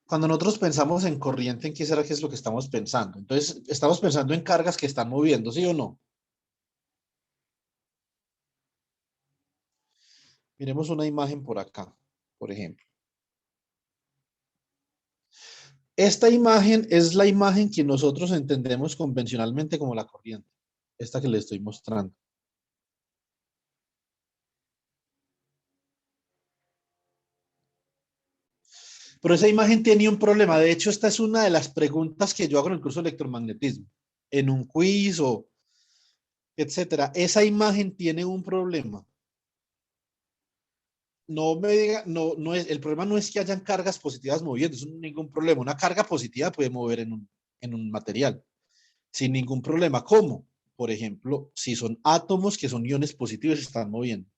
Cuando nosotros pensamos en corriente, ¿en qué será que es lo que estamos pensando? Entonces, estamos pensando en cargas que están moviendo, ¿sí o no? Miremos una imagen por acá, por ejemplo. Esta imagen es la imagen que nosotros entendemos convencionalmente como la corriente, esta que le estoy mostrando. Pero esa imagen tiene un problema. De hecho, esta es una de las preguntas que yo hago en el curso de electromagnetismo, en un quiz o etcétera. Esa imagen tiene un problema. No me diga, no es, el problema no es que hayan cargas positivas moviendo, eso no es ningún problema. Una carga positiva puede mover en un material sin ningún problema. ¿Cómo? Por ejemplo, si son átomos que son iones positivos, se están moviendo.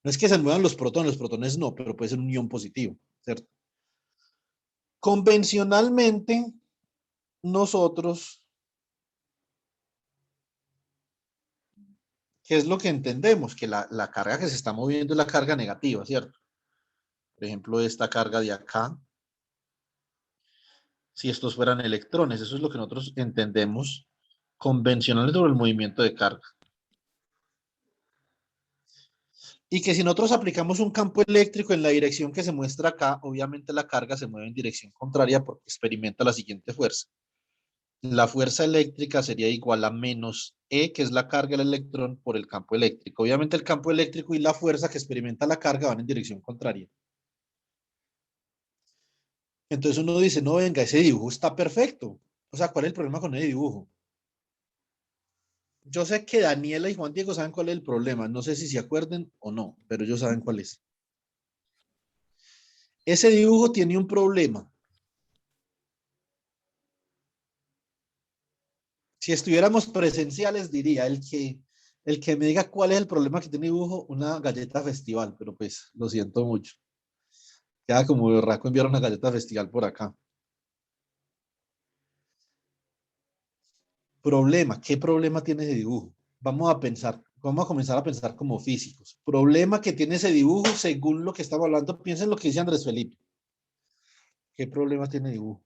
No es que se muevan los protones no, pero puede ser un ion positivo, ¿cierto? Convencionalmente, nosotros, ¿qué es lo que entendemos? Que la carga que se está moviendo es la carga negativa, ¿cierto? Por ejemplo, esta carga de acá, si estos fueran electrones, eso es lo que nosotros entendemos convencionalmente sobre el movimiento de carga. Y que si nosotros aplicamos un campo eléctrico en la dirección que se muestra acá, obviamente la carga se mueve en dirección contraria porque experimenta la siguiente fuerza. La fuerza eléctrica sería igual a menos E, que es la carga del electrón, por el campo eléctrico. Obviamente el campo eléctrico y la fuerza que experimenta la carga van en dirección contraria. Entonces uno dice, no, venga, ese dibujo está perfecto. O sea, ¿cuál es el problema con ese dibujo? Yo sé que Daniela y Juan Diego saben cuál es el problema. No sé si se acuerden o no, pero ellos saben cuál es. Ese dibujo tiene un problema. Si estuviéramos presenciales, diría el que me diga cuál es el problema que tiene dibujo, una galleta festival, pero pues lo siento mucho. Queda como berraco enviar una galleta festival por acá. Problema, ¿qué problema tiene ese dibujo? Vamos a comenzar a pensar como físicos. Problema que tiene ese dibujo según lo que estamos hablando. Piensen lo que dice Andrés Felipe. ¿Qué problema tiene el dibujo?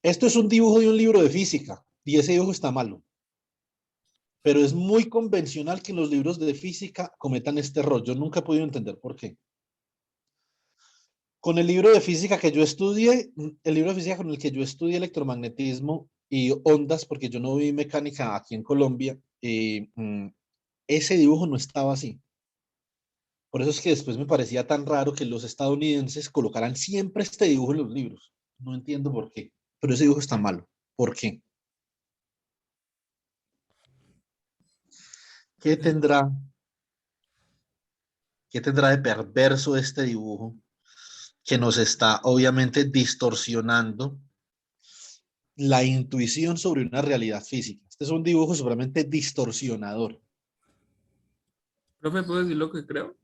Esto es un dibujo de un libro de física y ese dibujo está malo. Pero es muy convencional que en los libros de física cometan este error. Yo nunca he podido entender por qué. Con el libro de física que yo estudié, el libro de física con el que yo estudié electromagnetismo y ondas, porque yo no vi mecánica aquí en Colombia, ese dibujo no estaba así. Por eso es que después me parecía tan raro que los estadounidenses colocaran siempre este dibujo en los libros. No entiendo por qué, pero ese dibujo está malo. ¿Por qué? ¿Qué tendrá, qué tendrá de perverso este dibujo que nos está obviamente distorsionando la intuición sobre una realidad física? Este es un dibujo seguramente distorsionador. Profe, ¿puedo decir lo que creo?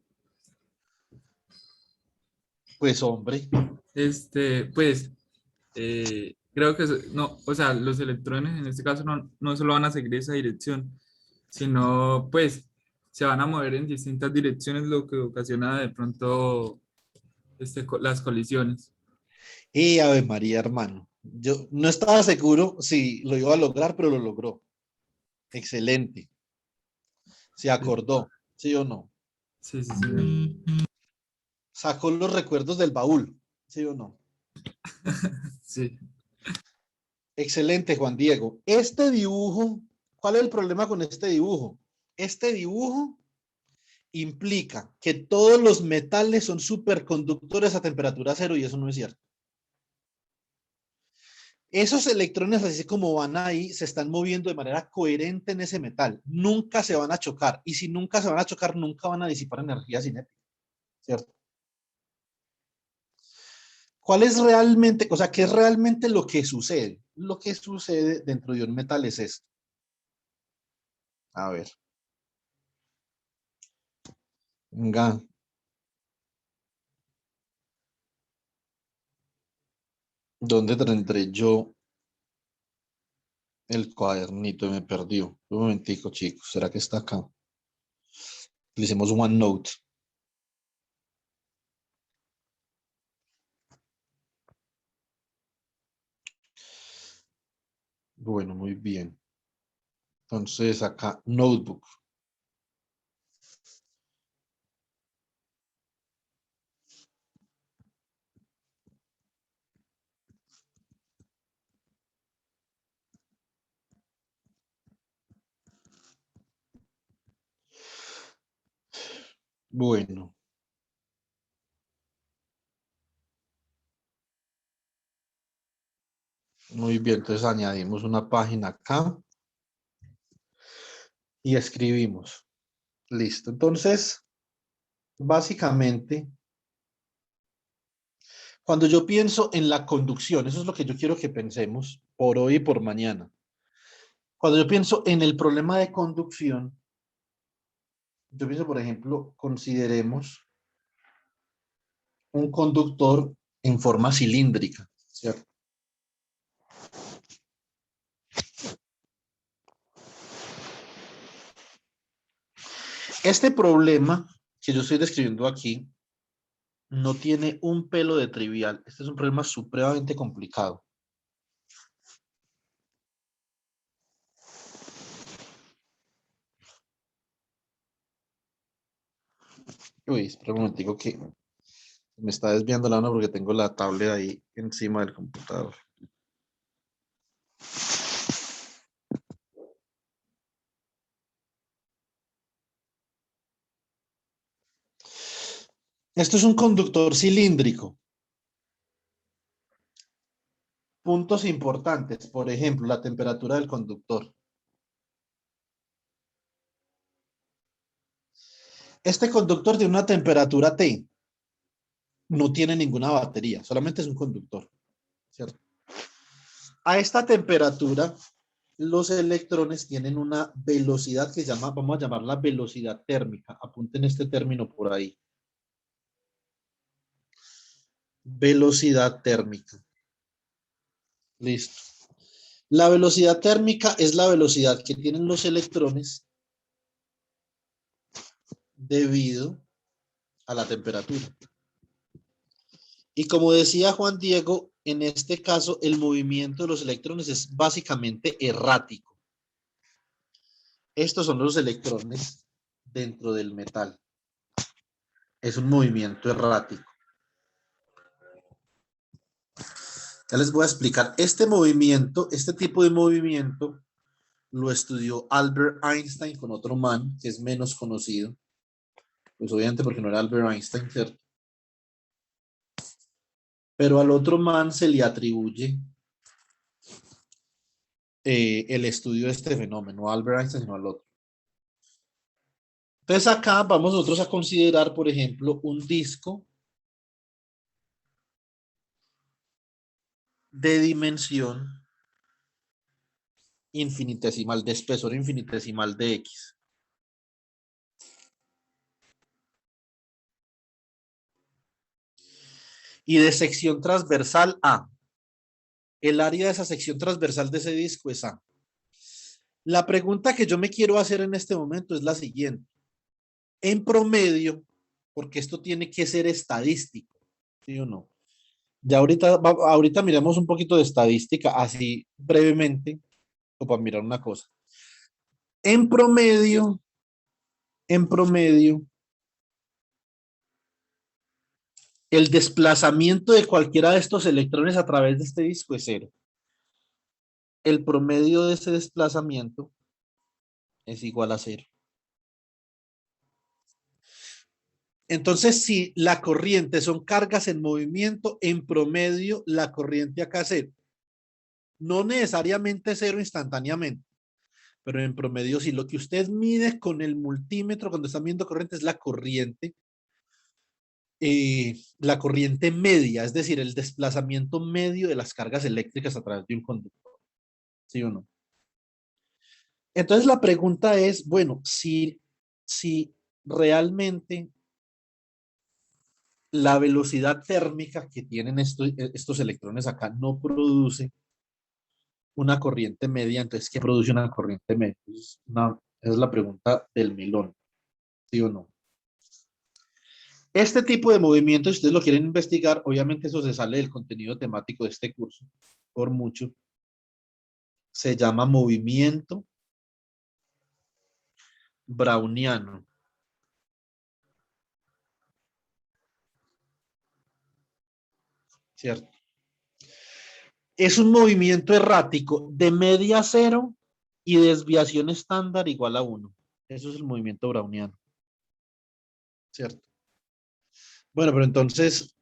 Pues hombre, Pues, creo que no, o sea, los electrones en este caso no solo van a seguir esa dirección, sino pues se van a mover en distintas direcciones, lo que ocasiona de pronto las colisiones. y Ave María, hermano. Yo no estaba seguro si lo iba a lograr, pero lo logró. Excelente. Se acordó, ¿sí o no? Sí, sí, sí. Sacó los recuerdos del baúl, ¿sí o no? Sí. Excelente, Juan Diego. Este dibujo, ¿cuál es el problema con este dibujo? Este dibujo implica que todos los metales son superconductores a temperatura cero y eso no es cierto. Esos electrones, así como van ahí, se están moviendo de manera coherente en ese metal. Nunca se van a chocar. Y si nunca se van a chocar, nunca van a disipar energía cinética, ¿cierto? ¿Cuál es realmente, o sea, qué es realmente lo que sucede? Lo que sucede dentro de un metal es esto. A ver, venga, ¿dónde tendré yo? El cuadernito me perdió. Un momentico, chicos. ¿Será que está acá? Le hicimos OneNote. Bueno, muy bien. Entonces acá, Notebook. Bueno, muy bien. Entonces añadimos una página acá y escribimos. Listo. Entonces, básicamente, cuando yo pienso en la conducción, eso es lo que yo quiero que pensemos por hoy y por mañana. Cuando yo pienso en el problema de conducción, yo pienso, por ejemplo, consideremos un conductor en forma cilíndrica, ¿cierto? Este problema que yo estoy describiendo aquí no tiene un pelo de trivial. Este es un problema supremamente complicado. Uy, espera un momentico que me está desviando la mano porque tengo la tablet ahí encima del computador. Esto es un conductor cilíndrico. Puntos importantes, por ejemplo, la temperatura del conductor. Este conductor tiene una temperatura T, no tiene ninguna batería, solamente es un conductor, ¿cierto? A esta temperatura, los electrones tienen una velocidad que se llama, vamos a llamarla velocidad térmica. Apunten este término por ahí. Velocidad térmica. Listo. La velocidad térmica es la velocidad que tienen los electrones debido a la temperatura. Y como decía Juan Diego, en este caso el movimiento de los electrones es básicamente errático. Estos son los electrones dentro del metal. Es un movimiento errático. Ya les voy a explicar. Este movimiento, este tipo de movimiento, lo estudió Albert Einstein con otro man que es menos conocido. Pues obviamente porque no era Albert Einstein, ¿cierto? Pero al otro man se le atribuye el estudio de este fenómeno, Albert Einstein, no al otro. Entonces acá vamos nosotros a considerar, por ejemplo, un disco de dimensión infinitesimal, de espesor infinitesimal de X. Y de sección transversal A. El área de esa sección transversal de ese disco es A. La pregunta que yo me quiero hacer en este momento es la siguiente. En promedio, porque esto tiene que ser estadístico, ¿sí o no? Ya ahorita miramos un poquito de estadística, así brevemente, o para mirar una cosa. En promedio, en promedio, el desplazamiento de cualquiera de estos electrones a través de este disco es cero. El promedio de ese desplazamiento es igual a cero. Entonces, si la corriente son cargas en movimiento, en promedio la corriente acá es cero. No necesariamente cero instantáneamente, pero en promedio si lo que usted mide con el multímetro cuando está midiendo corriente es la corriente media, es decir, el desplazamiento medio de las cargas eléctricas a través de un conductor. ¿Sí o no? Entonces la pregunta es, bueno, si realmente la velocidad térmica que tienen estos electrones acá no produce una corriente media. Entonces, ¿qué produce una corriente media? Esa es la pregunta del melón, ¿sí o no? Este tipo de movimiento, si ustedes lo quieren investigar, obviamente eso se sale del contenido temático de este curso, por mucho. Se llama movimiento browniano. ¿Cierto? Es un movimiento errático de media cero y desviación estándar igual a 1. Eso es el movimiento browniano. ¿Cierto? Bueno, pero entonces,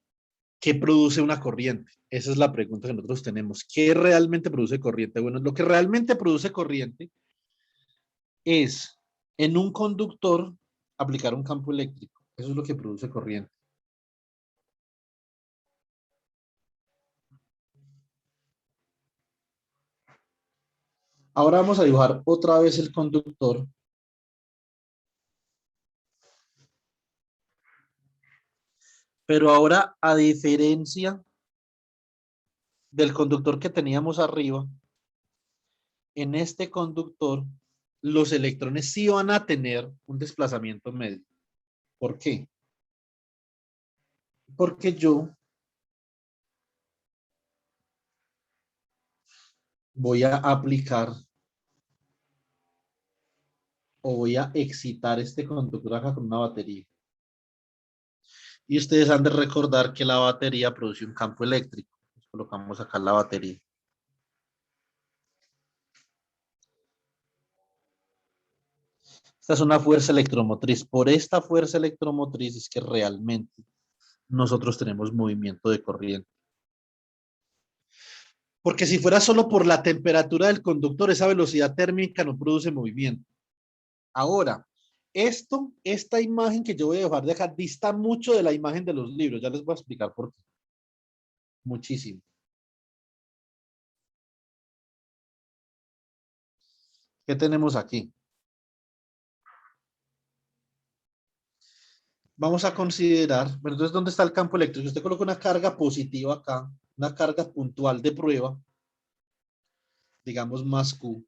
¿qué produce una corriente? Esa es la pregunta que nosotros tenemos. ¿Qué realmente produce corriente? Bueno, lo que realmente produce corriente es en un conductor aplicar un campo eléctrico. Eso es lo que produce corriente. Ahora vamos a dibujar otra vez el conductor. Pero ahora, a diferencia del conductor que teníamos arriba, en este conductor, los electrones sí van a tener un desplazamiento medio. ¿Por qué? Porque yo voy a aplicar o voy a excitar este conductor acá con una batería. Y ustedes han de recordar que la batería produce un campo eléctrico. Entonces, colocamos acá la batería. Esta es una fuerza electromotriz. Por esta fuerza electromotriz es que realmente nosotros tenemos movimiento de corriente. Porque si fuera solo por la temperatura del conductor, esa velocidad térmica no produce movimiento. Ahora, esta imagen que yo voy a dejar de acá, dista mucho de la imagen de los libros. Ya les voy a explicar por qué. Muchísimo. ¿Qué tenemos aquí? Vamos a considerar, bueno, entonces, ¿dónde está el campo eléctrico? Si usted coloca una carga positiva acá, una carga puntual de prueba, digamos más Q,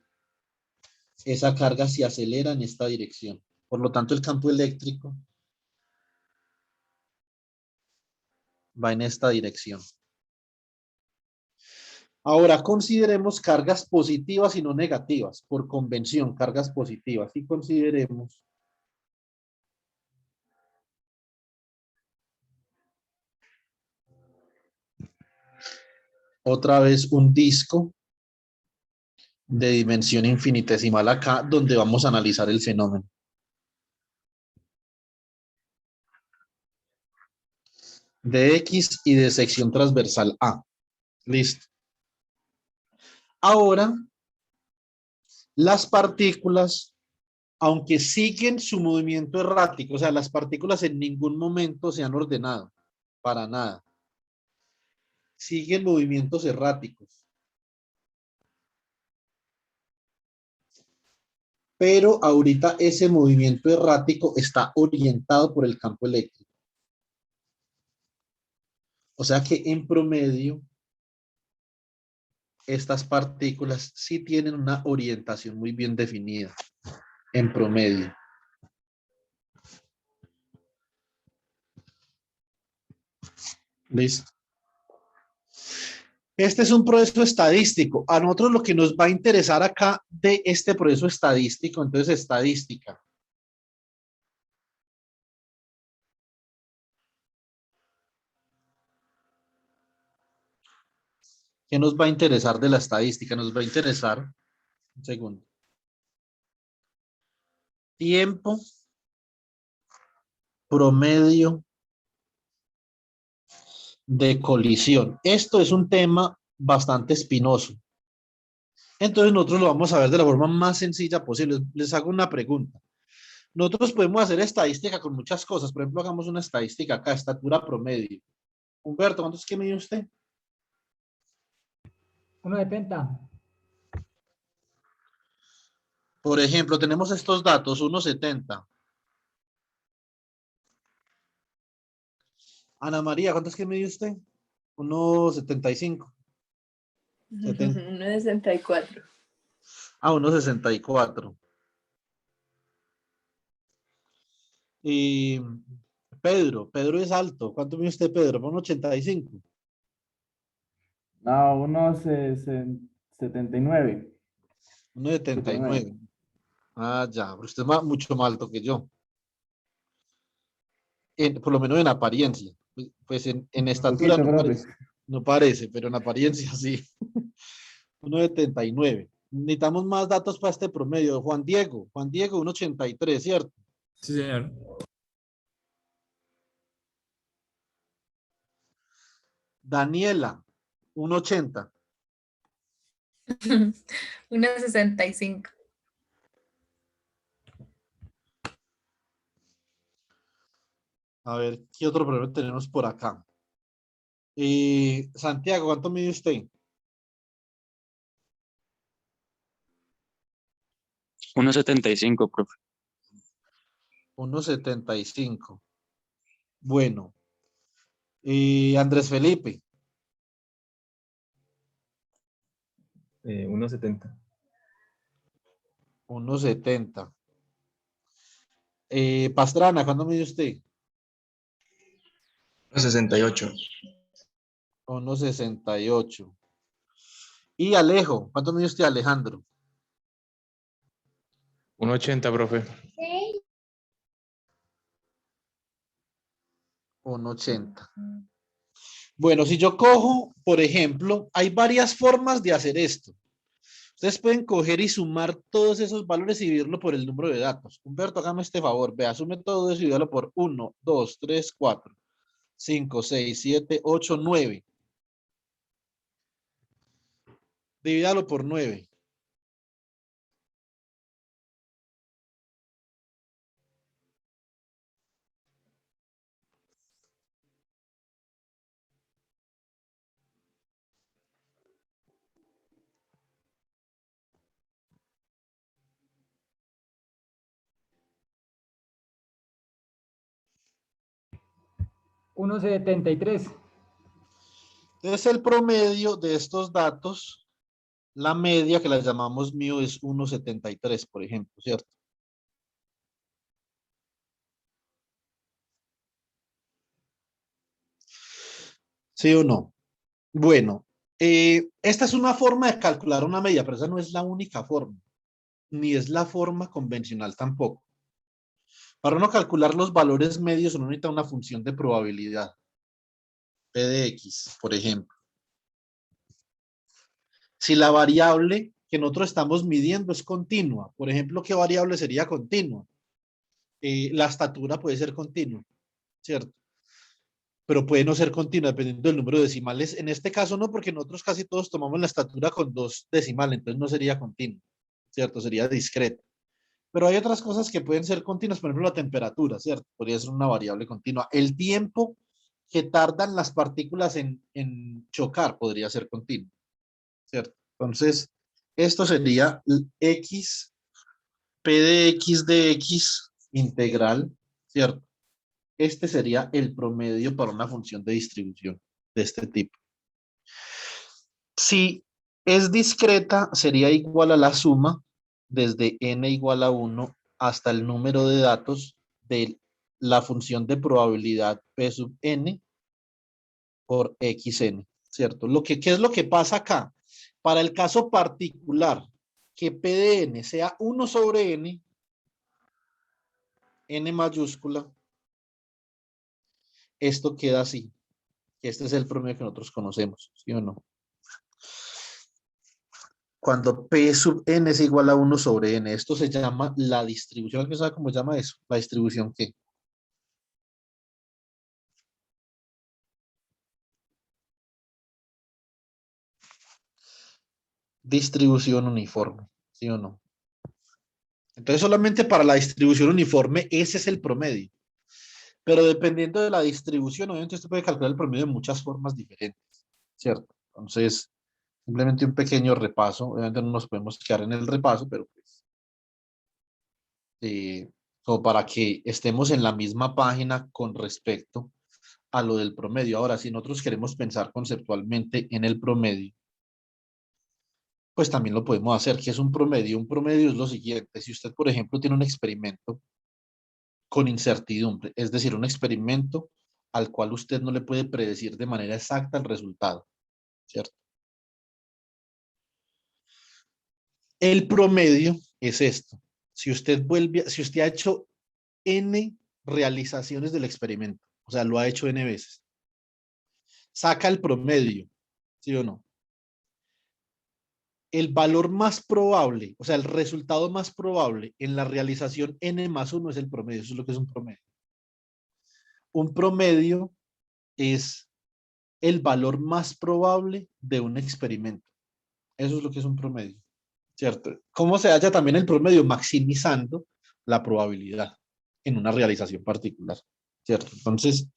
esa carga se acelera en esta dirección. Por lo tanto, el campo eléctrico va en esta dirección. Ahora, consideremos cargas positivas y no negativas, por convención, cargas positivas. Y consideremos otra vez un disco de dimensión infinitesimal acá, donde vamos a analizar el fenómeno. De X y de sección transversal A. Listo. Ahora, las partículas, aunque siguen su movimiento errático, o sea, las partículas en ningún momento se han ordenado, para nada. Siguen movimientos erráticos. Pero ahorita ese movimiento errático está orientado por el campo eléctrico. O sea que en promedio, estas partículas sí tienen una orientación muy bien definida, en promedio. ¿Listo? Este es un proceso estadístico. A nosotros lo que nos va a interesar acá de este proceso estadístico, entonces estadística. ¿Qué nos va a interesar de la estadística? Nos va a interesar, un segundo, tiempo promedio de colisión. Esto es un tema bastante espinoso. Entonces nosotros lo vamos a ver de la forma más sencilla posible. Les hago una pregunta. Nosotros podemos hacer estadística con muchas cosas. Por ejemplo, hagamos una estadística acá, estatura promedio. Humberto, ¿cuánto es que mide usted? 1,70. Por ejemplo, tenemos estos datos, 1,70. Ana María, ¿cuánto es que mide usted? 1,75. 70. 1,64. Ah, 1,64. Y Pedro es alto. ¿Cuánto mide usted, Pedro? 1,85. No, 79. 1,79. Ah, ya, pero usted es mucho más alto que yo. Por lo menos en apariencia. Pues en Un estatura poquito, no profe. parece, no parece, pero en apariencia sí. 1,79. Necesitamos más datos para este promedio. Juan Diego, 1,83, ¿cierto? Sí, señor. Daniela, 1,80. 1,65. A ver, ¿qué otro problema tenemos por acá? Santiago, ¿cuánto mide usted? 1,75, profe. 1,75. Bueno. Andrés Felipe. 1,70. 1,70. Pastrana, ¿cuándo mide usted? 1,68. 1,68. Y Alejo, ¿cuánto mide usted, Alejandro? 1,80, profe. 1,80. Bueno, si yo cojo, por ejemplo, hay varias formas de hacer esto. Ustedes pueden coger y sumar todos esos valores y dividirlo por el número de datos. Humberto, hágame este favor. Vea, sume todo eso y divídalo por 1, 2, 3, 4, 5, 6, 7, 8, 9. Divídalo por 9. $1,73. Entonces, el promedio de estos datos, la media que la llamamos mío es 1,73, por ejemplo, ¿cierto? ¿Sí o no? Bueno, esta es una forma de calcular una media, pero esa no es la única forma, ni es la forma convencional tampoco. Para uno calcular los valores medios, uno necesita una función de probabilidad, P de X, por ejemplo. Si la variable que nosotros estamos midiendo es continua, por ejemplo, ¿qué variable sería continua? La estatura puede ser continua, ¿cierto? Pero puede no ser continua dependiendo del número de decimales. En este caso no, porque nosotros casi todos tomamos la estatura con 2 decimales, entonces no sería continua, ¿cierto? Sería discreta. Pero hay otras cosas que pueden ser continuas, por ejemplo, la temperatura, ¿cierto? Podría ser una variable continua. El tiempo que tardan las partículas en chocar podría ser continuo, ¿cierto? Entonces, esto sería X, P de X integral, ¿cierto? Este sería el promedio para una función de distribución de este tipo. Si es discreta, sería igual a la suma desde n igual a 1 hasta el número de datos de la función de probabilidad P sub n por xn, ¿cierto? ¿Qué es lo que pasa acá? Para el caso particular que P de n sea 1 sobre n, n mayúscula, esto queda así. Este es el promedio que nosotros conocemos, ¿sí o no? Cuando P sub n es igual a 1 sobre n, esto se llama la distribución. ¿Alguien sabe cómo se llama eso? ¿La distribución qué? Distribución uniforme, ¿sí o no? Entonces, solamente para la distribución uniforme, ese es el promedio. Pero dependiendo de la distribución, obviamente usted puede calcular el promedio de muchas formas diferentes, ¿cierto? Entonces, simplemente un pequeño repaso. Obviamente no nos podemos quedar en el repaso, pero pues, como para que estemos en la misma página con respecto a lo del promedio. Ahora, si nosotros queremos pensar conceptualmente en el promedio, pues también lo podemos hacer. ¿Qué es un promedio? Un promedio es lo siguiente. Si usted, por ejemplo, tiene un experimento con incertidumbre, es decir, un experimento al cual usted no le puede predecir de manera exacta el resultado, ¿cierto? El promedio es esto. Si usted ha hecho N realizaciones del experimento, o sea, lo ha hecho N veces, saca el promedio, ¿sí o no? El valor más probable, o sea, el resultado más probable en la realización N más 1 es el promedio. Eso es lo que es un promedio. Un promedio es el valor más probable de un experimento. Eso es lo que es un promedio, ¿cierto? ¿Cómo se halla también el promedio? Maximizando la probabilidad en una realización particular, ¿cierto? Entonces,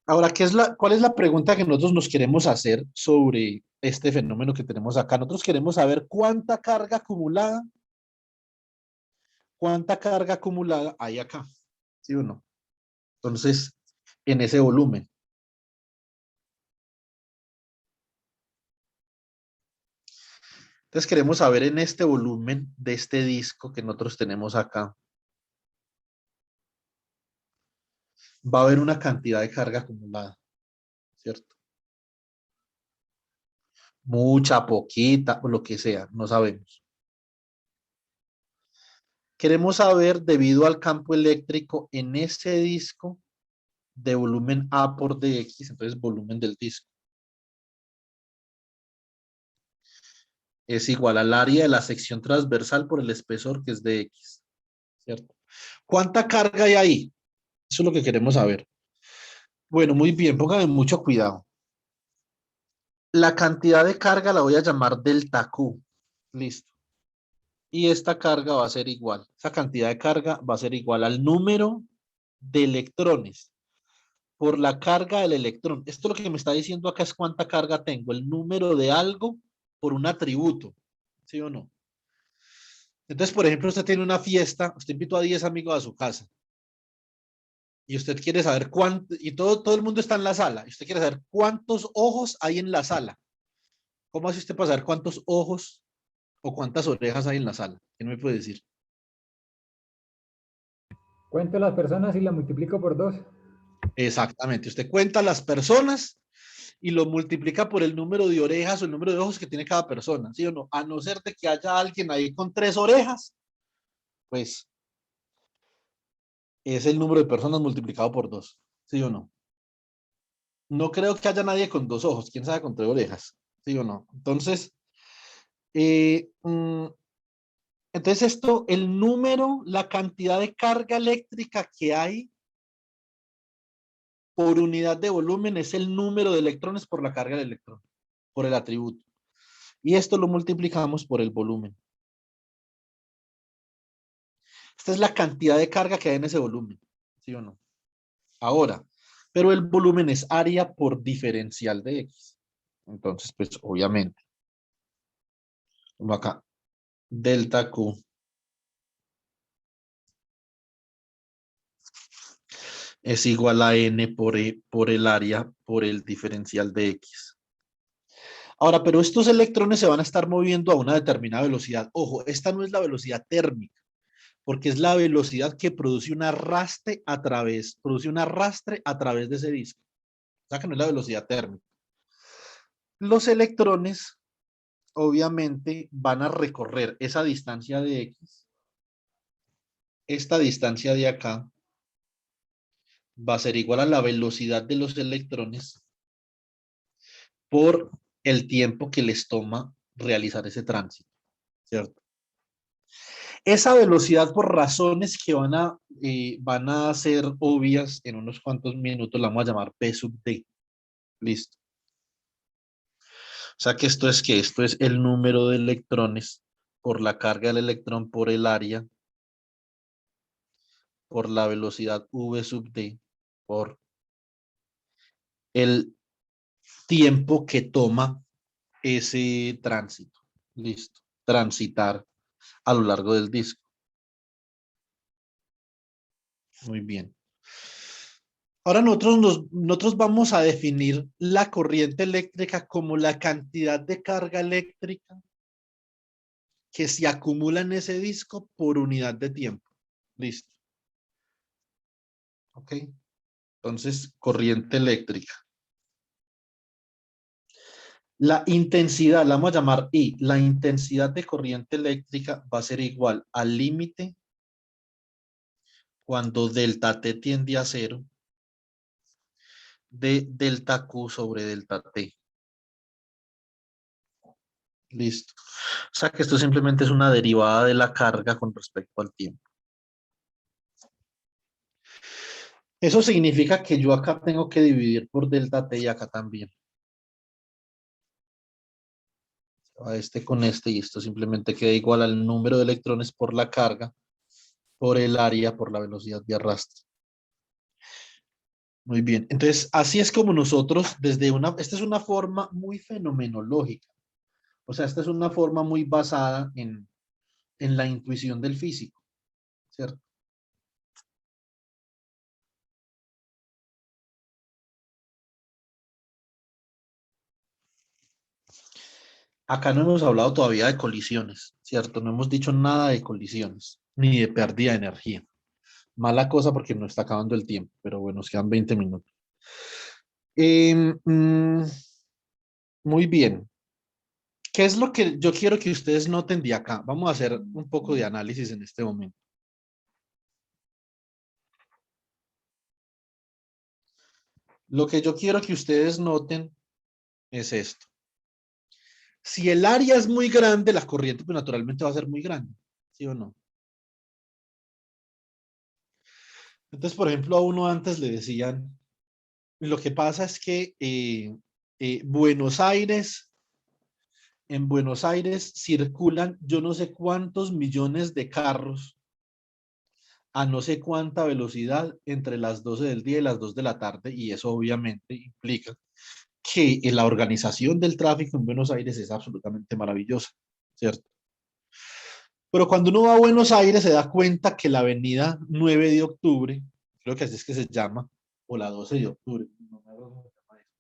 ahora, ¿cuál es la pregunta que nosotros nos queremos hacer sobre este fenómeno que tenemos acá? Nosotros queremos saber cuánta carga acumulada hay acá, ¿sí o no? Entonces, en ese volumen. Entonces queremos saber en este volumen de este disco que nosotros tenemos acá, va a haber una cantidad de carga acumulada, ¿cierto? Mucha, poquita, o lo que sea, no sabemos. Queremos saber, debido al campo eléctrico en ese disco, de volumen A por dx, entonces volumen del disco, es igual al área de la sección transversal por el espesor, que es de x, ¿cierto? ¿Cuánta carga hay ahí? Eso es lo que queremos saber. Bueno, muy bien, póngame mucho cuidado. La cantidad de carga la voy a llamar delta Q. Listo. Y esta carga va a ser igual. Esa cantidad de carga va a ser igual al número de electrones por la carga del electrón. Esto lo que me está diciendo acá es cuánta carga tengo. El número de algo por un atributo. ¿Sí o no? Entonces, por ejemplo, usted tiene una fiesta. Usted invitó a 10 amigos a su casa. Y usted quiere saber cuánto. Y todo el mundo está en la sala. Y usted quiere saber cuántos ojos hay en la sala. ¿Cómo hace usted para saber cuántos ojos o cuántas orejas hay en la sala? ¿Qué me puede decir? Cuento las personas y la multiplico por 2. Exactamente. Usted cuenta las personas y lo multiplica por el número de orejas o el número de ojos que tiene cada persona, ¿sí o no? A no ser de que haya alguien ahí con 3 orejas, pues es el número de personas multiplicado por 2, ¿sí o no? No creo que haya nadie con 2 ojos, quién sabe con 3 orejas, ¿sí o no? Entonces, eh, mm, entonces esto, el número, la cantidad de carga eléctrica que hay por unidad de volumen es el número de electrones por la carga del electrón, por el atributo. Y esto lo multiplicamos por el volumen. Esta es la cantidad de carga que hay en ese volumen, ¿sí o no? Ahora, pero el volumen es área por diferencial de X. Entonces, pues obviamente, como acá, delta Q es igual a N por el área por el diferencial de X. Ahora, pero estos electrones se van a estar moviendo a una determinada velocidad. Ojo, esta no es la velocidad térmica, porque es la velocidad que produce un arrastre a través de ese disco. O sea que no es la velocidad térmica. Los electrones, obviamente, van a recorrer esa distancia de X. Esta distancia de acá va a ser igual a la velocidad de los electrones por el tiempo que les toma realizar ese tránsito, ¿cierto? Esa velocidad, por razones que van a ser obvias en unos cuantos minutos, la vamos a llamar P sub D. Listo. O sea que esto es el número de electrones por la carga del electrón por el área por la velocidad V sub D por el tiempo que toma ese tránsito. Listo. Transitar a lo largo del disco. Muy bien. Ahora nosotros vamos a definir la corriente eléctrica como la cantidad de carga eléctrica que se acumula en ese disco por unidad de tiempo. Listo. ¿Ok? Entonces, corriente eléctrica. La intensidad, la vamos a llamar I. La intensidad de corriente eléctrica va a ser igual al límite cuando delta T tiende a 0 de delta Q sobre delta T. Listo. O sea que esto simplemente es una derivada de la carga con respecto al tiempo. Eso significa que yo acá tengo que dividir por delta T y acá también. A este con este y esto simplemente queda igual al número de electrones por la carga, por el área, por la velocidad de arrastre. Muy bien. Entonces, así es como nosotros esta es una forma muy fenomenológica. O sea, esta es una forma muy basada en la intuición del físico, ¿cierto? Acá no hemos hablado todavía de colisiones, ¿cierto? No hemos dicho nada de colisiones, ni de pérdida de energía. Mala cosa porque no está acabando el tiempo, pero bueno, nos quedan 20 minutos. Muy bien. ¿Qué es lo que yo quiero que ustedes noten de acá? Vamos a hacer un poco de análisis en este momento. Lo que yo quiero que ustedes noten es esto. Si el área es muy grande, la corriente pues naturalmente va a ser muy grande, ¿sí o no? Entonces, por ejemplo, a uno antes le decían, lo que pasa es que en Buenos Aires circulan yo no sé cuántos millones de carros a no sé cuánta velocidad entre las 12 del día y las 2 de la tarde, y eso obviamente implica que la organización del tráfico en Buenos Aires es absolutamente maravillosa, ¿cierto? Pero cuando uno va a Buenos Aires se da cuenta que la avenida 9 de octubre, creo que así es que se llama, o la 12 de octubre, no me acuerdo cómo se llama eso.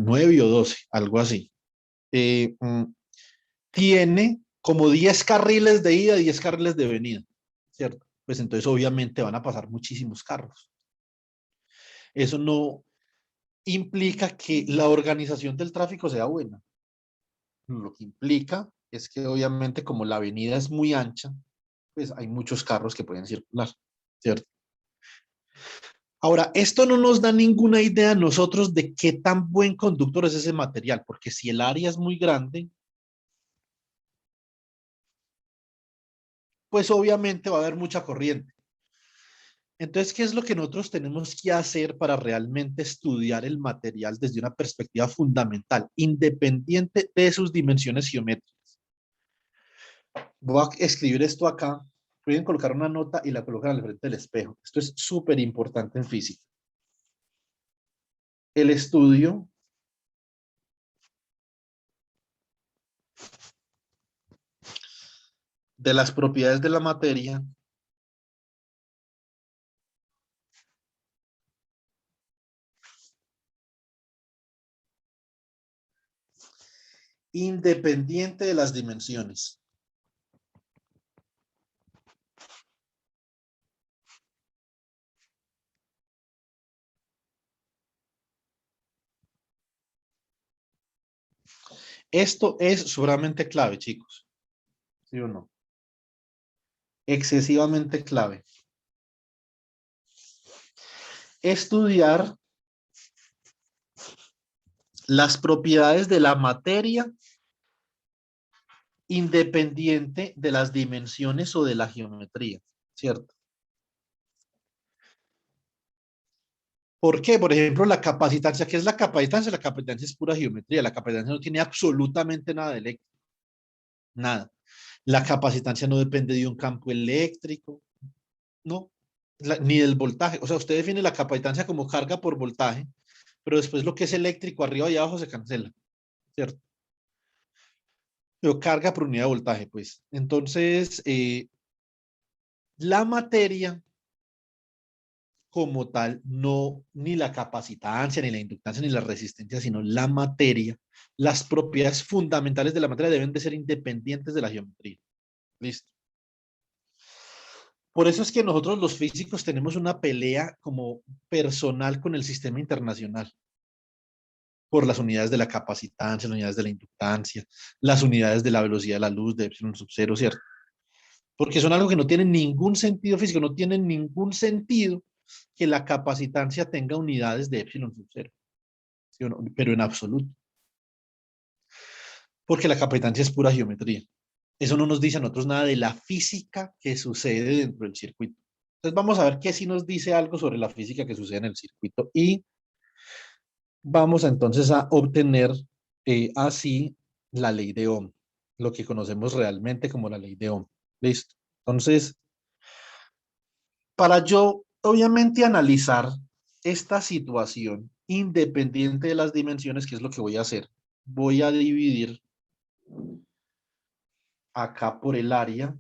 9 o 12, algo así. Tiene como 10 carriles de ida y 10 carriles de venida, ¿cierto? Pues entonces obviamente van a pasar muchísimos carros. Eso no implica que la organización del tráfico sea buena. Lo que implica es que obviamente como la avenida es muy ancha, pues hay muchos carros que pueden circular, ¿cierto? Ahora, esto no nos da ninguna idea a nosotros de qué tan buen conductor es ese material, porque si el área es muy grande, pues obviamente va a haber mucha corriente. Entonces, ¿qué es lo que nosotros tenemos que hacer para realmente estudiar el material desde una perspectiva fundamental, independiente de sus dimensiones geométricas? Voy a escribir esto acá. Pueden colocar una nota y la colocan al frente del espejo. Esto es súper importante en física. El estudio de las propiedades de la materia independiente de las dimensiones. Esto es sumamente clave, chicos. ¿Sí o no? Excesivamente clave. Estudiar las propiedades de la materia independiente de las dimensiones o de la geometría, ¿cierto? ¿Por qué? Por ejemplo, la capacitancia. ¿Qué es la capacitancia? La capacitancia es pura geometría. La capacitancia no tiene absolutamente nada de eléctrico. Nada. La capacitancia no depende de un campo eléctrico, no, ni del voltaje. O sea, usted define la capacitancia como carga por voltaje, pero después lo que es eléctrico arriba y abajo se cancela, ¿cierto? Pero carga por unidad de voltaje, pues. Entonces, la materia como tal, no ni la capacitancia, ni la inductancia, ni la resistencia, sino la materia, las propiedades fundamentales de la materia deben de ser independientes de la geometría. ¿Listo? Por eso es que nosotros los físicos tenemos una pelea como personal con el sistema internacional, por las unidades de la capacitancia, las unidades de la inductancia, las unidades de la velocidad de la luz, de epsilon sub cero, ¿cierto? Porque son algo que no tiene ningún sentido físico, no tiene ningún sentido que la capacitancia tenga unidades de epsilon sub cero, ¿sí o no? Pero en absoluto. Porque la capacitancia es pura geometría. Eso no nos dice a nosotros nada de la física que sucede dentro del circuito. Entonces vamos a ver qué sí nos dice algo sobre la física que sucede en el circuito y vamos entonces a obtener así la ley de Ohm, lo que conocemos realmente como la ley de Ohm. ¿Listo? Entonces, para yo obviamente analizar esta situación independiente de las dimensiones, ¿qué es lo que voy a hacer? Voy a dividir acá por el área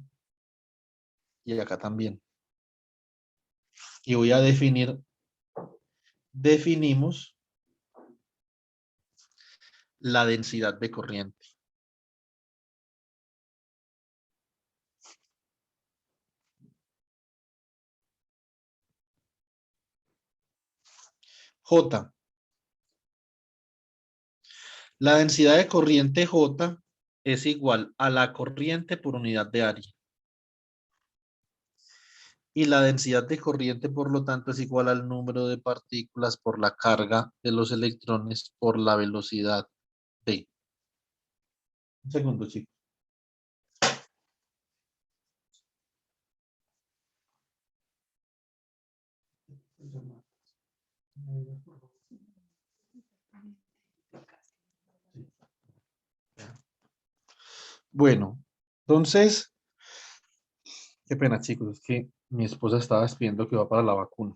y acá también. Y voy a definimos la densidad de corriente. J. La densidad de corriente J es igual a la corriente por unidad de área. Y la densidad de corriente, por lo tanto, es igual al número de partículas por la carga de los electrones por la velocidad v. Un segundo, chicos. Bueno, entonces, qué pena, chicos, es que mi esposa estaba despidiendo que va para la vacuna.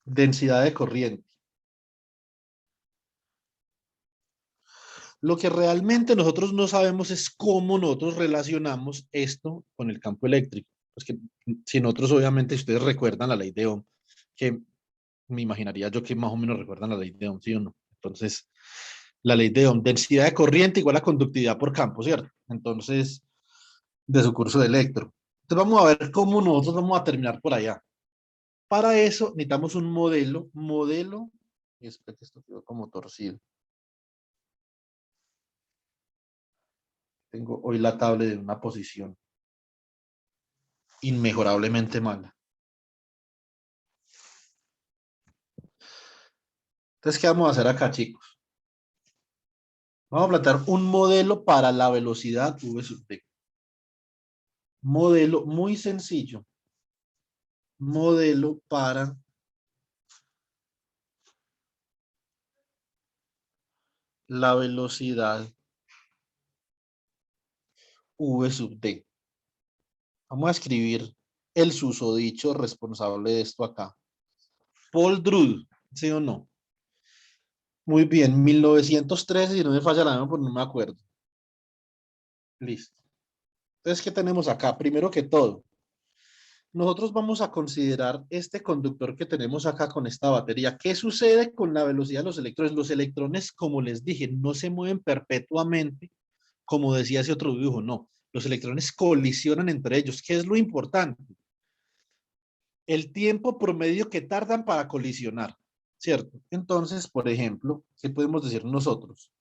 Densidad de corriente. Lo que realmente nosotros no sabemos es cómo nosotros relacionamos esto con el campo eléctrico. Pues que si nosotros, obviamente, ustedes recuerdan la ley de Ohm, que me imaginaría yo que más o menos recuerdan la ley de Ohm, ¿sí o no? Entonces, la ley de Ohm, densidad de corriente igual a conductividad por campo, ¿cierto? Entonces, de su curso de electro. Entonces, vamos a ver cómo nosotros vamos a terminar por allá. Para eso necesitamos un modelo, y espera que esto quedó como torcido. Tengo hoy la tablet en una posición inmejorablemente mala. Entonces, ¿qué vamos a hacer acá, chicos? Vamos a plantear un modelo para la velocidad v sub t. Modelo muy sencillo. Modelo para la velocidad v sub t. Vamos a escribir el susodicho responsable de esto acá. Paul Drude, ¿sí o no? Muy bien, 1913, si no me falla la memoria, pues no me acuerdo. Listo. Entonces, ¿qué tenemos acá? Primero que todo, nosotros vamos a considerar este conductor que tenemos acá con esta batería. ¿Qué sucede con la velocidad de los electrones? Los electrones, como les dije, no se mueven perpetuamente, como decía ese otro dibujo, no. Los electrones colisionan entre ellos. ¿Qué es lo importante? El tiempo promedio que tardan para colisionar, ¿cierto? Entonces, por ejemplo, ¿qué podemos decir nosotros?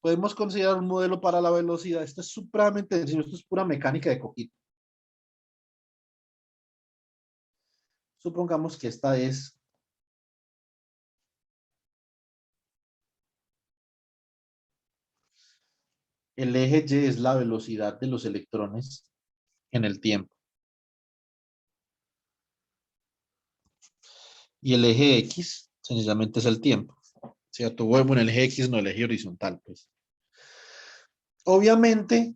Podemos considerar un modelo para la velocidad. Esto es supremamente sencillo, esto es pura mecánica de coquito. Supongamos que esta es el eje Y es la velocidad de los electrones en el tiempo. Y el eje X sencillamente es el tiempo. ¿Cierto? Bueno, el eje X no el eje horizontal, pues. Obviamente,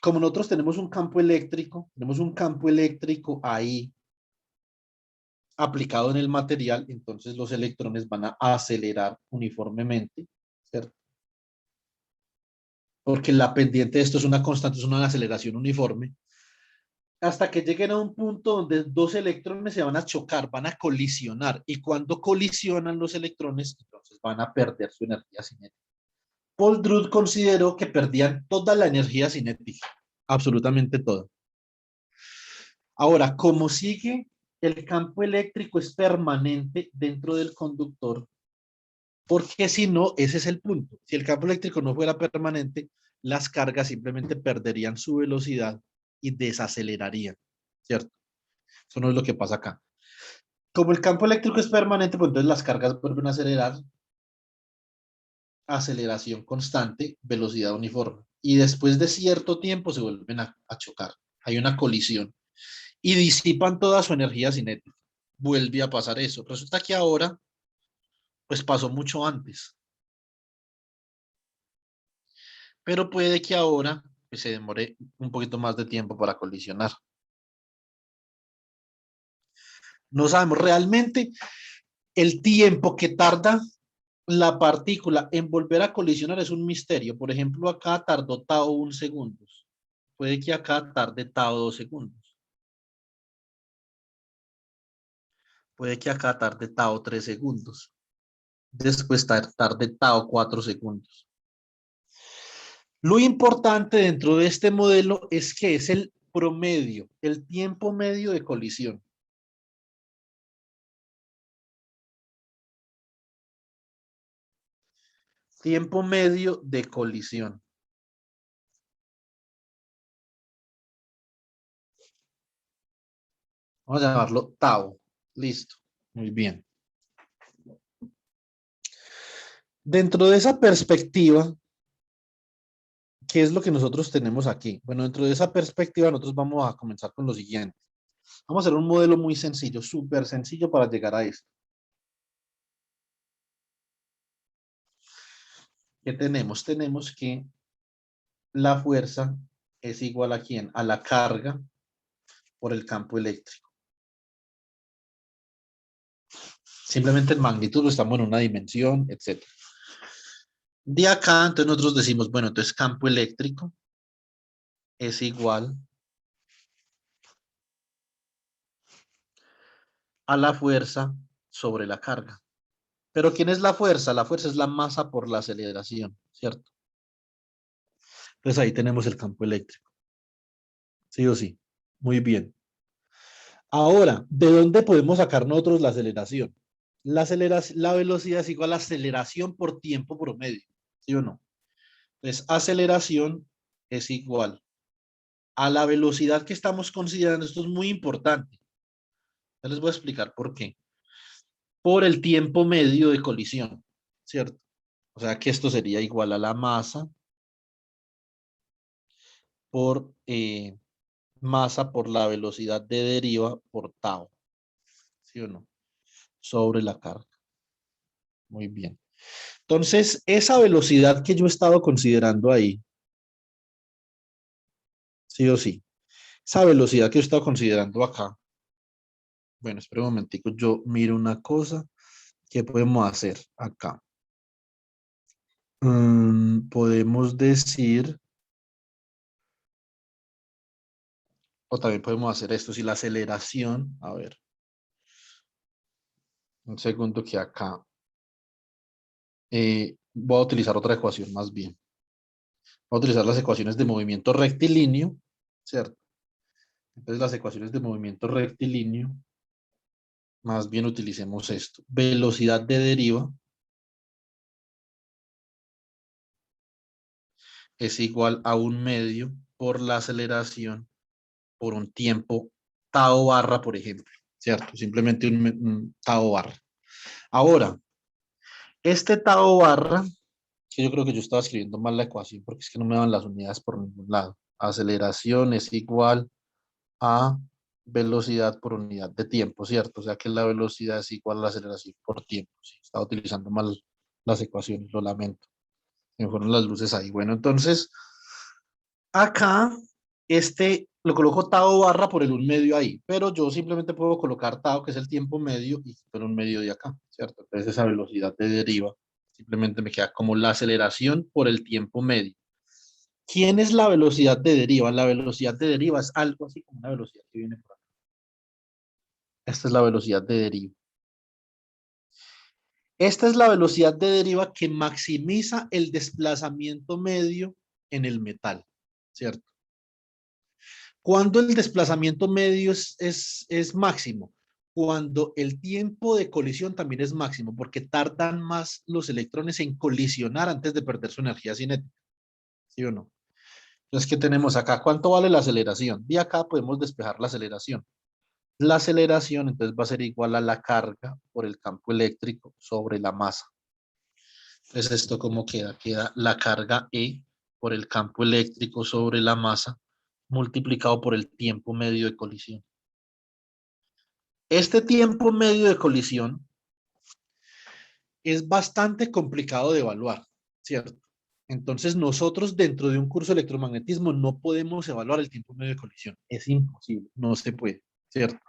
como nosotros tenemos un campo eléctrico ahí aplicado en el material, entonces los electrones van a acelerar uniformemente, ¿cierto? porque la pendiente de esto es una constante, es una aceleración uniforme, hasta que lleguen a un punto donde dos electrones se van a chocar, van a colisionar, y cuando colisionan los electrones, entonces van a perder su energía cinética. Paul Drude consideró que perdían toda la energía cinética, absolutamente toda. Ahora, como sigue, el campo eléctrico es permanente dentro del conductor, porque si no, ese es el punto. Si el campo eléctrico no fuera permanente, las cargas simplemente perderían su velocidad y desacelerarían, ¿cierto? Eso no es lo que pasa acá. Como el campo eléctrico es permanente, pues entonces las cargas vuelven a acelerar, aceleración constante, velocidad uniforme. Y después de cierto tiempo se vuelven a chocar. Hay una colisión. Y disipan toda su energía cinética. Vuelve a pasar eso. Resulta que ahora, pues pasó mucho antes. Pero puede que ahora pues, se demore un poquito más de tiempo para colisionar. No sabemos realmente el tiempo que tarda la partícula en volver a colisionar es un misterio. Por ejemplo, acá tardó tau 1 segundo. Puede que acá tarde tau 2 segundos. Puede que acá tarde tau 3 segundos. Después tarde tau 4 segundos. Lo importante dentro de este modelo es que es el promedio, el tiempo medio de colisión. Tiempo medio de colisión. Vamos a llamarlo tau. Listo. Muy bien. Dentro de esa perspectiva, ¿qué es lo que nosotros tenemos aquí? Bueno, dentro de esa perspectiva nosotros vamos a comenzar con lo siguiente. Vamos a hacer un modelo muy sencillo, súper sencillo para llegar a esto. ¿Qué tenemos? Tenemos que la fuerza es igual a ¿quién? A la carga por el campo eléctrico. Simplemente en magnitud estamos en una dimensión, etc. De acá, entonces nosotros decimos, bueno, entonces campo eléctrico es igual a la fuerza sobre la carga. Pero ¿quién es la fuerza? La fuerza es la masa por la aceleración, ¿cierto? Entonces ahí tenemos el campo eléctrico. Sí o sí. Muy bien. Ahora, ¿de dónde podemos sacar nosotros la aceleración? La velocidad es igual a aceleración por tiempo promedio, ¿sí o no? Entonces, aceleración es igual a la velocidad que estamos considerando. Esto es muy importante. Ya les voy a explicar por qué. Por el tiempo medio de colisión, ¿cierto? O sea que esto sería igual a la masa por masa por la velocidad de deriva por tau, ¿sí o no? Sobre la carga. Muy bien. Entonces, esa velocidad que yo he estado considerando ahí, sí o sí, esa velocidad que yo he estado considerando acá, bueno, espera un momentico, yo miro una cosa, ¿qué podemos hacer acá? Podemos decir, o también podemos hacer esto, si la aceleración, a ver, un segundo que acá, voy a utilizar otra ecuación más bien. Voy a utilizar las ecuaciones de movimiento rectilíneo, ¿cierto? Entonces las ecuaciones de movimiento rectilíneo, más bien utilicemos esto. Velocidad de deriva es igual a 1/2 por la aceleración por un tiempo tau barra, por ejemplo, ¿cierto? Simplemente un tau barra. Ahora, este tau barra, que yo creo que yo estaba escribiendo mal la ecuación porque es que no me dan las unidades por ningún lado. Aceleración es igual a velocidad por unidad de tiempo, ¿cierto? O sea que la velocidad es igual a la aceleración por tiempo. Sí, estaba utilizando mal las ecuaciones, lo lamento. Me fueron las luces ahí. Bueno, entonces, acá, lo coloco tau barra por el 1/2 ahí, pero yo simplemente puedo colocar tau, que es el tiempo medio, y por 1/2 de acá, ¿cierto? Entonces esa velocidad de deriva simplemente me queda como la aceleración por el tiempo medio. ¿Quién es la velocidad de deriva? La velocidad de deriva es algo así como una velocidad que viene por acá. Esta es la velocidad de deriva. Esta es la velocidad de deriva que maximiza el desplazamiento medio en el metal, ¿cierto? Cuando el desplazamiento medio es máximo, cuando el tiempo de colisión también es máximo, porque tardan más los electrones en colisionar antes de perder su energía cinética, ¿sí o no? Entonces, ¿qué tenemos acá? ¿Cuánto vale la aceleración? De acá podemos despejar la aceleración. La aceleración entonces va a ser igual a la carga por el campo eléctrico sobre la masa. Entonces, ¿esto cómo queda? Queda la carga E por el campo eléctrico sobre la masa multiplicado por el tiempo medio de colisión. Este tiempo medio de colisión es bastante complicado de evaluar, ¿cierto? Entonces nosotros dentro de un curso de electromagnetismo no podemos evaluar el tiempo medio de colisión. Es imposible, no se puede, ¿cierto?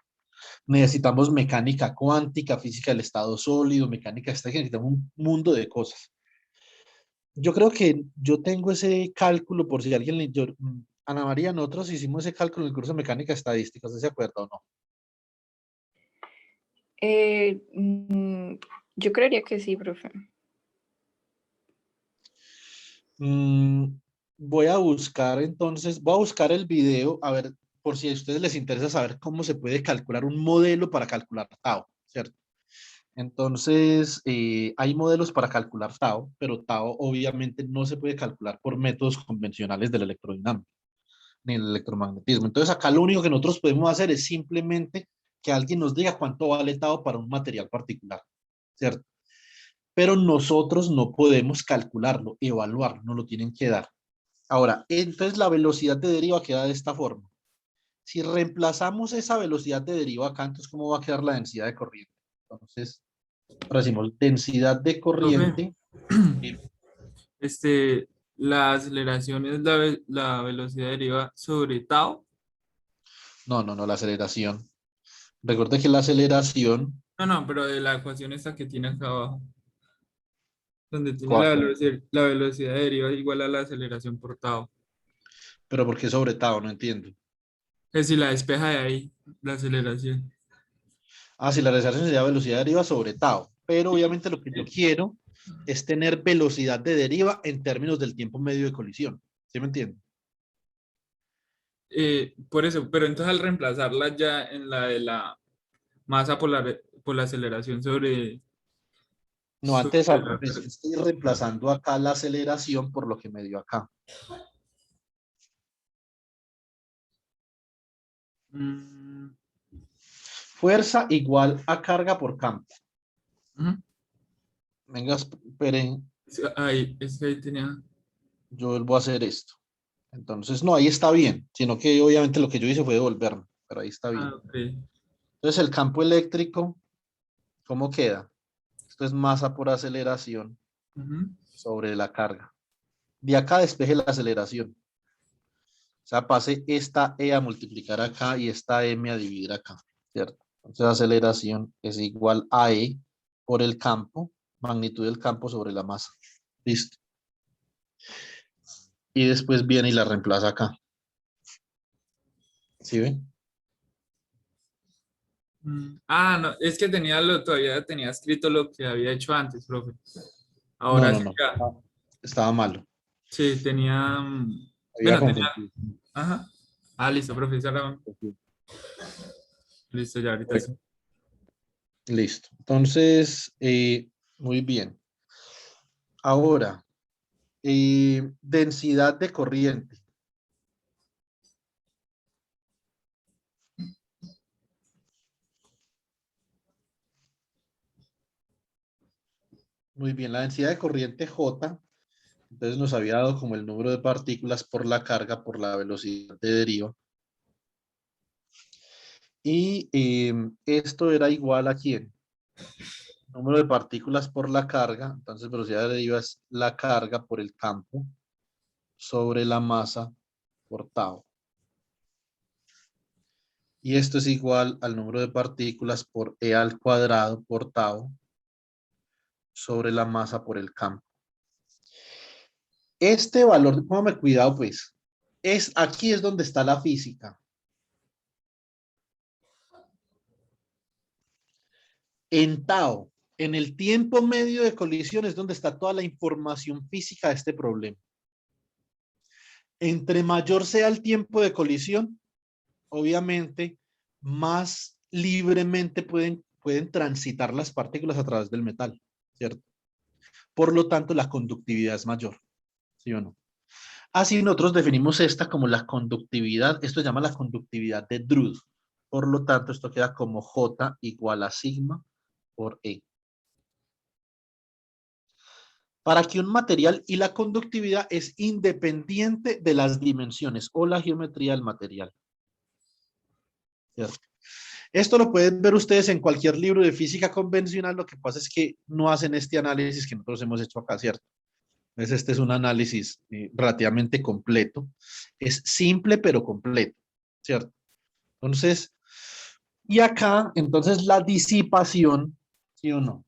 Necesitamos mecánica cuántica, física del estado sólido, mecánica estática, necesitamos un mundo de cosas. Yo creo que yo tengo ese cálculo por si alguien le... Ana María, nosotros hicimos ese cálculo en el curso de mecánica estadística, ¿usted se acuerda o no? Eh, mm, yo creería que sí, profe. Voy a buscar entonces, voy a buscar el video, a ver, por si a ustedes les interesa saber cómo se puede calcular un modelo para calcular tau, ¿cierto? Entonces, hay modelos para calcular tau, pero tau obviamente no se puede calcular por métodos convencionales de la electrodinámica ni el electromagnetismo. Entonces, acá lo único que nosotros podemos hacer es simplemente que alguien nos diga cuánto vale tau para un material particular, ¿cierto? Pero nosotros no podemos calcularlo, evaluarlo, nos lo tienen que dar. Ahora, entonces la velocidad de deriva queda de esta forma. Si reemplazamos esa velocidad de deriva acá, entonces ¿cómo va a quedar la densidad de corriente? Entonces, ahora decimos densidad de Profe, corriente. la aceleración es la velocidad deriva sobre tau. No, la aceleración. Recuerde que la aceleración, No, no, pero de la ecuación esta que tiene acá abajo, donde tiene ¿cuál? la velocidad deriva igual a la aceleración por tau. Pero ¿por qué sobre tau? No entiendo. Que si la despeja de ahí, la aceleración. Ah, si la aceleración sería velocidad de deriva sobre tau. Pero obviamente lo que yo quiero es tener velocidad de deriva en términos del tiempo medio de colisión. ¿Sí me entiende? Por eso, pero entonces al reemplazarla ya en la de la masa por la aceleración No, antes sobre al la revés. carga. Estoy reemplazando acá la aceleración por lo que me dio acá. Mm, Fuerza igual a carga por campo. ujú. Venga, esperen, Ahí, es que ahí tenía. yo vuelvo a hacer esto. Entonces, no, ahí está bien, sino que obviamente lo que yo hice fue devolverme, pero ahí está Ah, bien. ok. Entonces, el campo eléctrico, ¿cómo queda? Esto es masa por aceleración Ujú. sobre la carga. De acá despeje la aceleración. O sea, pase esta E a multiplicar acá y esta M a dividir acá, ¿cierto? Entonces, aceleración es igual a E por el campo, magnitud del campo sobre la masa. Listo. Y después viene y la reemplaza acá. ¿Sí ven? No, es que todavía tenía escrito lo que había hecho antes, profe. No, Ahora no, sí no. ya. Estaba malo. Sí, tenía. Había Bueno, tenía. confundido. Ajá. Ah, listo, profesor. Listo, ya ahorita sí. Bueno, listo. Entonces, muy bien. Ahora, densidad de corriente. Muy bien, la densidad de corriente J, entonces nos había dado como el número de partículas por la carga por la velocidad de deriva. Y esto era igual a ¿quién? Número de partículas por la carga, entonces velocidad de deriva es la carga por el campo sobre la masa por tau. Y esto es igual al número de partículas por E al cuadrado por tau sobre la masa por el campo. Este valor, póngame cuidado pues, aquí es donde está la física. En tau, en el tiempo medio de colisión es donde está toda la información física de este problema. Entre mayor sea el tiempo de colisión, obviamente, más libremente pueden transitar las partículas a través del metal, ¿cierto? Por lo tanto, la conductividad es mayor, ¿sí o no? Así nosotros definimos esta como la conductividad, esto se llama la conductividad de Drude. Por lo tanto, esto queda como J igual a sigma por E. Para que un material y la conductividad es independiente de las dimensiones o la geometría del material. ¿Cierto? Esto lo pueden ver ustedes en cualquier libro de física convencional, lo que pasa es que no hacen este análisis que nosotros hemos hecho acá, ¿cierto? Entonces este es un análisis relativamente completo. Es simple pero completo, ¿cierto? Entonces, y acá, entonces la disipación, ¿sí o no?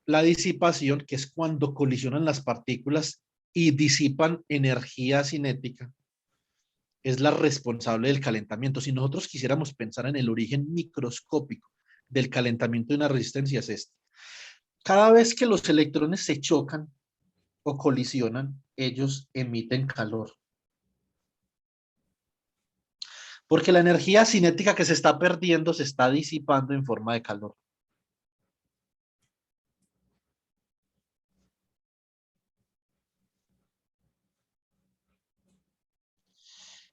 La disipación, que es cuando colisionan las partículas y disipan energía cinética, es la responsable del calentamiento. Si nosotros quisiéramos pensar en el origen microscópico del calentamiento de una resistencia, es este. Cada vez que los electrones se chocan o colisionan, ellos emiten calor. Porque la energía cinética que se está perdiendo se está disipando en forma de calor.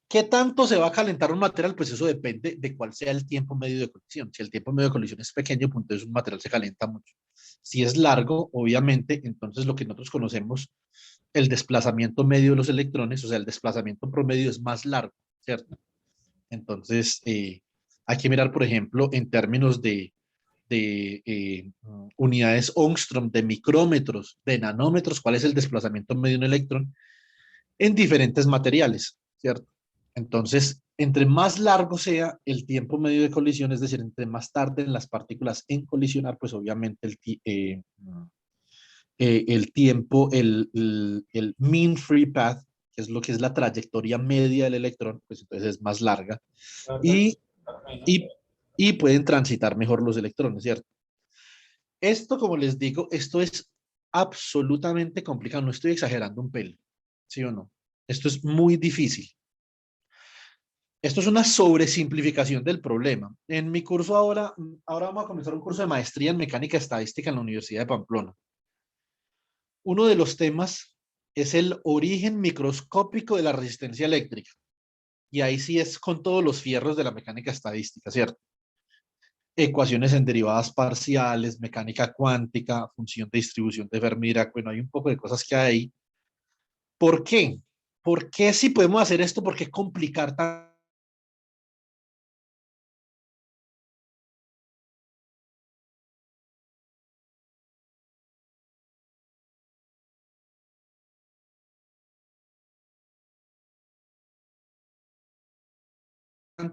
¿Qué tanto se va a calentar un material? Pues eso depende de cuál sea el tiempo medio de colisión. Si el tiempo medio de colisión es pequeño, pues entonces un material se calienta mucho. Si es largo, obviamente, entonces lo que nosotros conocemos, el desplazamiento medio de los electrones, o sea, el desplazamiento promedio es más largo, ¿cierto? Entonces, hay que mirar, por ejemplo, en términos de unidades Ångström, de micrómetros, de nanómetros, cuál es el desplazamiento medio de un electrón en diferentes materiales, ¿cierto? Entonces, entre más largo sea el tiempo medio de colisión, es decir, entre más tarden las partículas en colisionar, pues obviamente el tiempo, el mean free path, que es lo que es la trayectoria media del electrón, pues entonces es más larga y, y, y pueden transitar mejor los electrones, ¿cierto? Esto, como les digo, esto es absolutamente complicado, no estoy exagerando un pelo, ¿sí o no? Esto es muy difícil. Esto es una sobresimplificación del problema. En mi curso ahora vamos a comenzar un curso de maestría en mecánica estadística en la Universidad de Pamplona. Uno de los temas es el origen microscópico de la resistencia eléctrica. Y ahí sí es con todos los fierros de la mecánica estadística, ¿cierto? Ecuaciones en derivadas parciales, mecánica cuántica, función de distribución de Fermi-Dirac. Bueno, hay un poco de cosas que hay ahí. ¿Por qué? ¿Por qué si podemos hacer esto? ¿Por qué complicar tanto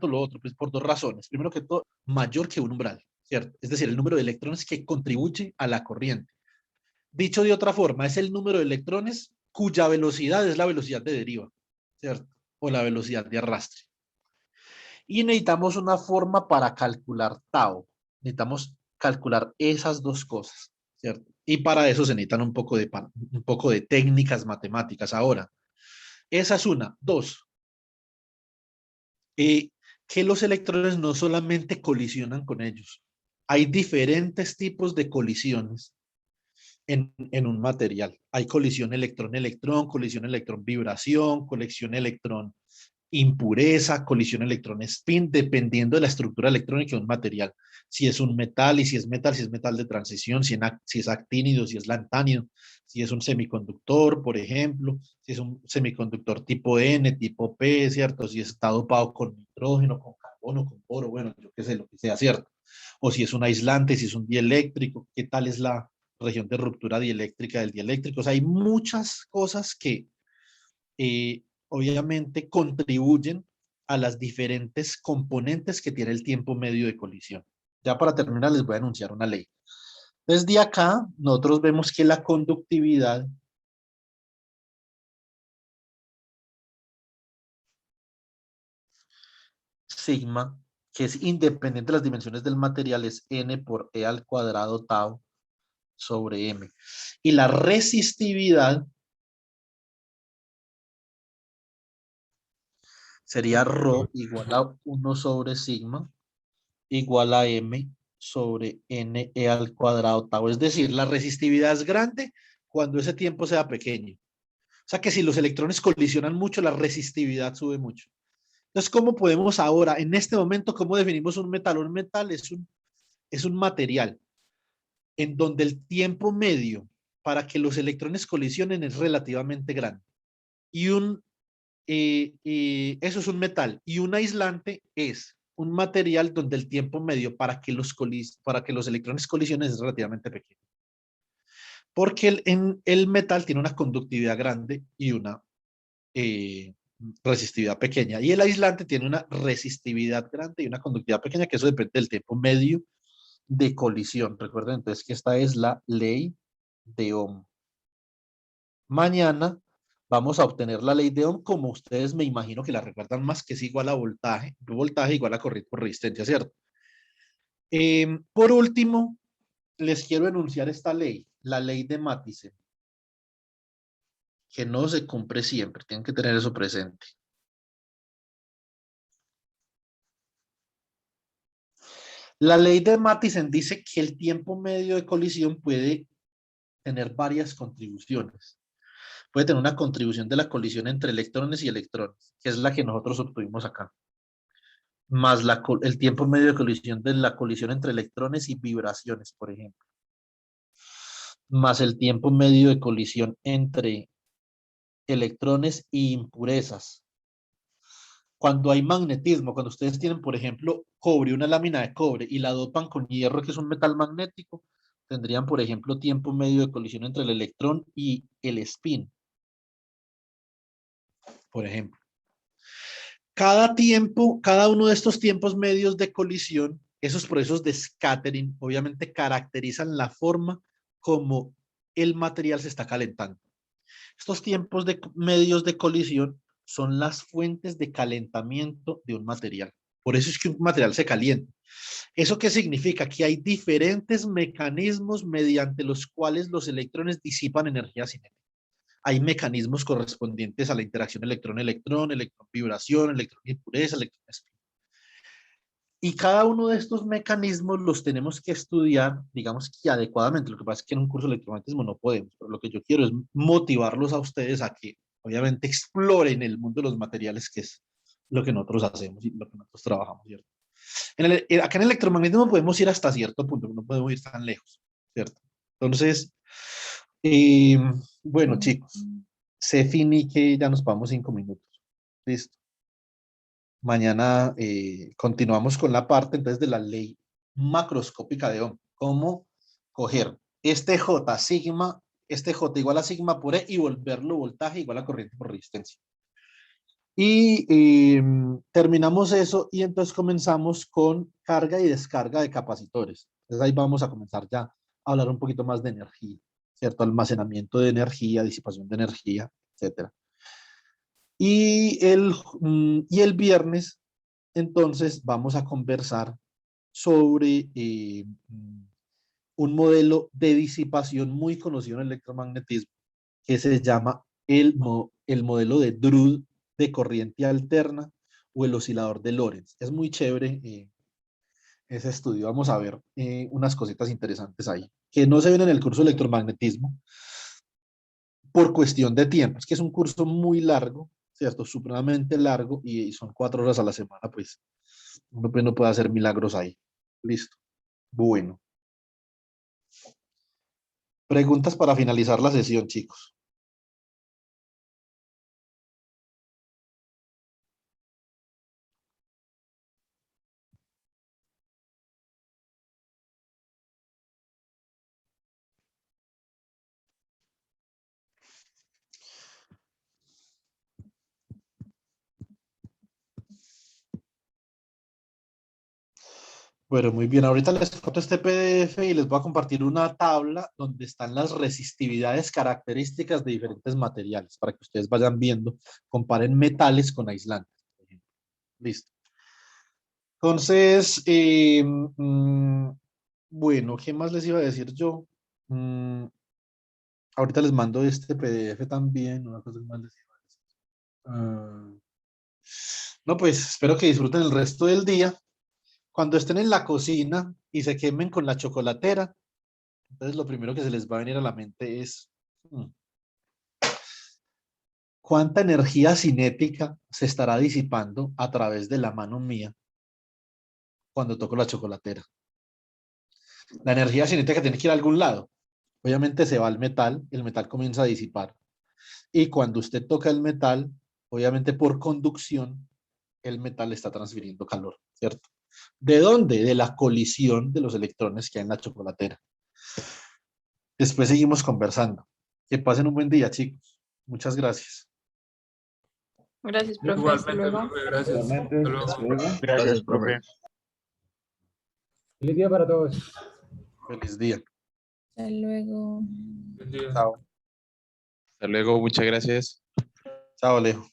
lo otro? Pues por dos razones. Primero que todo, mayor que un umbral, ¿cierto? Es decir, el número de electrones que contribuye a la corriente. Dicho de otra forma, es el número de electrones cuya velocidad es la velocidad de deriva, ¿cierto? O la velocidad de arrastre. Y necesitamos una forma para calcular tau. Necesitamos calcular esas dos cosas, ¿cierto? Y para eso se necesitan un poco de técnicas matemáticas. Ahora, esa es una. Dos, que los electrones no solamente colisionan con ellos. Hay diferentes tipos de colisiones en un material. Hay colisión electrón-electrón, colisión electrón-vibración, colisión electrón impureza, colisión electrón-spin, dependiendo de la estructura electrónica de un material. Si es un metal y si es metal de transición, si es actínido, si es lantánido, si es un semiconductor, por ejemplo, si es un semiconductor tipo N, tipo P, ¿cierto? Si está dopado con nitrógeno, con carbono, con boro, bueno, yo qué sé, lo que sea, ¿cierto? O si es un aislante, si es un dieléctrico, ¿qué tal es la región de ruptura dieléctrica del dieléctrico? O sea, hay muchas cosas que obviamente contribuyen a las diferentes componentes que tiene el tiempo medio de colisión. Ya para terminar les voy a anunciar una ley. Desde acá nosotros vemos que la conductividad sigma, que es independiente de las dimensiones del material, es n por e al cuadrado tau sobre m. Y la resistividad sería ρ igual a 1 sobre sigma igual a m sobre n e al cuadrado tau. Es decir, la resistividad es grande cuando ese tiempo sea pequeño. O sea que si los electrones colisionan mucho, la resistividad sube mucho. Entonces, ¿cómo podemos ahora, en este momento, cómo definimos un metal? Un metal es un material en donde el tiempo medio para que los electrones colisionen es relativamente grande. Y eso es un metal. Y un aislante es un material donde el tiempo medio para que los electrones colisionen es relativamente pequeño. Porque el metal tiene una conductividad grande y una resistividad pequeña. Y el aislante tiene una resistividad grande y una conductividad pequeña, que eso depende del tiempo medio de colisión. Recuerden entonces que esta es la ley de Ohm. Mañana vamos a obtener la ley de Ohm, como ustedes me imagino que la recuerdan más, que es igual a voltaje igual a corriente por resistencia, ¿cierto? Por último, les quiero enunciar esta ley, la ley de Mathisen, que no se cumple siempre, tienen que tener eso presente. La ley de Mathisen dice que el tiempo medio de colisión puede tener varias contribuciones. Puede tener una contribución de la colisión entre electrones y electrones, que es la que nosotros obtuvimos acá. Más el tiempo medio de colisión de la colisión entre electrones y vibraciones, por ejemplo. Más el tiempo medio de colisión entre electrones y impurezas. Cuando hay magnetismo, cuando ustedes tienen, por ejemplo, cobre, una lámina de cobre, y la dopan con hierro, que es un metal magnético, tendrían, por ejemplo, tiempo medio de colisión entre el electrón y el spin, por ejemplo. Cada uno de estos tiempos medios de colisión, esos procesos de scattering, obviamente caracterizan la forma como el material se está calentando. Estos tiempos medios de colisión son las fuentes de calentamiento de un material. Por eso es que un material se calienta. ¿Eso qué significa? Que hay diferentes mecanismos mediante los cuales los electrones disipan energía cinética. Hay mecanismos correspondientes a la interacción electrón-electrón, electrón-vibración, electrón-impureza, electrón-spin. Y cada uno de estos mecanismos los tenemos que estudiar, digamos que adecuadamente. Lo que pasa es que en un curso de electromagnetismo no podemos, pero lo que yo quiero es motivarlos a ustedes a que obviamente exploren el mundo de los materiales, que es lo que nosotros hacemos y lo que nosotros trabajamos, ¿cierto? Acá en el electromagnetismo podemos ir hasta cierto punto, no podemos ir tan lejos, ¿cierto? Entonces, bueno, chicos, se finí que ya nos vamos 5 minutos. Listo. Mañana continuamos con la parte entonces de la ley macroscópica de Ohm. Cómo coger este J sigma, este J igual a sigma por E y volverlo voltaje igual a corriente por resistencia. Y terminamos eso y entonces comenzamos con carga y descarga de capacitores. Entonces ahí vamos a comenzar ya a hablar un poquito más de energía, ¿cierto? Almacenamiento de energía, disipación de energía, etcétera. Y el viernes, entonces, vamos a conversar sobre un modelo de disipación muy conocido en el electromagnetismo, que se llama el modelo de Drude de corriente alterna o el oscilador de Lorentz. Es muy chévere ese estudio. Vamos a ver unas cositas interesantes ahí, que no se ven en el curso de electromagnetismo por cuestión de tiempo. Es que es un curso muy largo, ¿cierto? Supremamente largo y son 4 horas a la semana, pues uno pues no puede hacer milagros ahí. Listo. Bueno. Preguntas para finalizar la sesión, chicos. Bueno, muy bien. Ahorita les foto este PDF y les voy a compartir una tabla donde están las resistividades características de diferentes materiales para que ustedes vayan viendo, comparen metales con aislantes, por ejemplo. Listo. Entonces, bueno, ¿qué más les iba a decir yo? Ahorita les mando este PDF también, una cosa más les iba a decir. No, pues espero que disfruten el resto del día. Cuando estén en la cocina y se quemen con la chocolatera, entonces lo primero que se les va a venir a la mente es ¿cuánta energía cinética se estará disipando a través de la mano mía cuando toco la chocolatera? La energía cinética tiene que ir a algún lado. Obviamente se va al metal, el metal comienza a disipar. Y cuando usted toca el metal, obviamente por conducción, el metal está transfiriendo calor, ¿cierto? ¿De dónde? De la colisión de los electrones que hay en la chocolatera. Después seguimos conversando. Que pasen un buen día, chicos. Muchas gracias. Gracias, profe. Hasta Igualmente, luego. profe, gracias. Igualmente, Hasta luego. hasta luego. Gracias, profe. Feliz día para todos. Feliz día. Hasta luego. Buen día. Chao. Hasta luego, muchas gracias. Chao, Alejo.